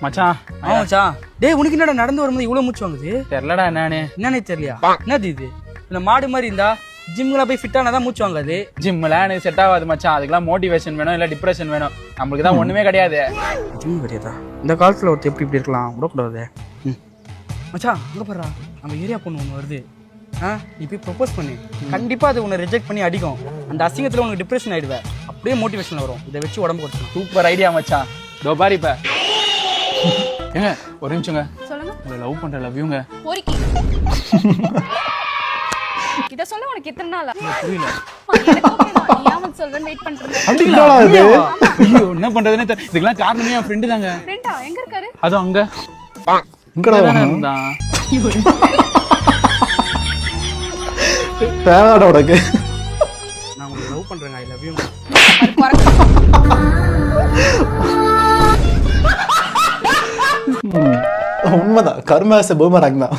மச்சான் மச்சான் டேய் உனக்கு என்னடா நடந்து வரும்போது இவ்வளவு மூச்சு வாங்குது? தெரியலடா என்னன்னே தெரியலையா? என்னது இது? இந்த மாடு மாதிரி இருந்தா ஜிம்ல போய் ஃபிட் ஆனாதான் மூச்சு வாங்காது. ஜிம்ல எனக்கு செட் ஆகாது மச்சான். அதுக்கெல்லாம் மோட்டிவேஷன் வேணும், இல்ல டிப்ரெஷன் வேணும். நம்மளுக்கு தான் ஒண்ணுமே கிடையாது. ஜிம் கிடையாதா? இந்த காலத்துல ஒருத்தர் எப்படி இருக்கலாம்? விடக்கூடாது. மச்சான் அங்க பாருடா, நம்ம ஏரியா பொண்ணு ஒன்று வருது. நீ போய் ப்ரொபோஸ் பண்ணு. கண்டிப்பா அது உன்னை ரிஜெக்ட் பண்ணி அடிக்கும். அந்த அசிங்கத்துல உனக்கு டிப்ரெஷன் ஆயிடுவேன். அப்படியே மோட்டிவேஷன் வரும். இதை வச்சு உடம்பு கொடுத்துரும். சூப்பர் ஐடியா மச்சான். இதோ பாரு இப்ப. ஏங்க ஒரு நிமிஷங்க. சொல்லுங்க. உங்களை லவ் பண்ற லவ்யூங்க. போரிக்கி. இத சொல்ல உனக்கு எத்தனை நாளா? புரியல. எனக்கு ஓகே தான். நீ ஏன் சொல்றேன்னு வெயிட் பண்றேன். அப்படிங்களா இது? ஐயோ என்ன பண்றதுனே தெரியல. இதுக்கெல்லாம் காரணமே என் ஃப்ரெண்ட் தாங்க. ஃப்ரெண்டா எங்க இருக்காரு? அது அங்க. இங்கடா இருந்தா. தேவாட உனக்கு. நான் உங்களை லவ் பண்றேங்க. I love you. உண்மைதான். கர்மாச பூமராங் தான்.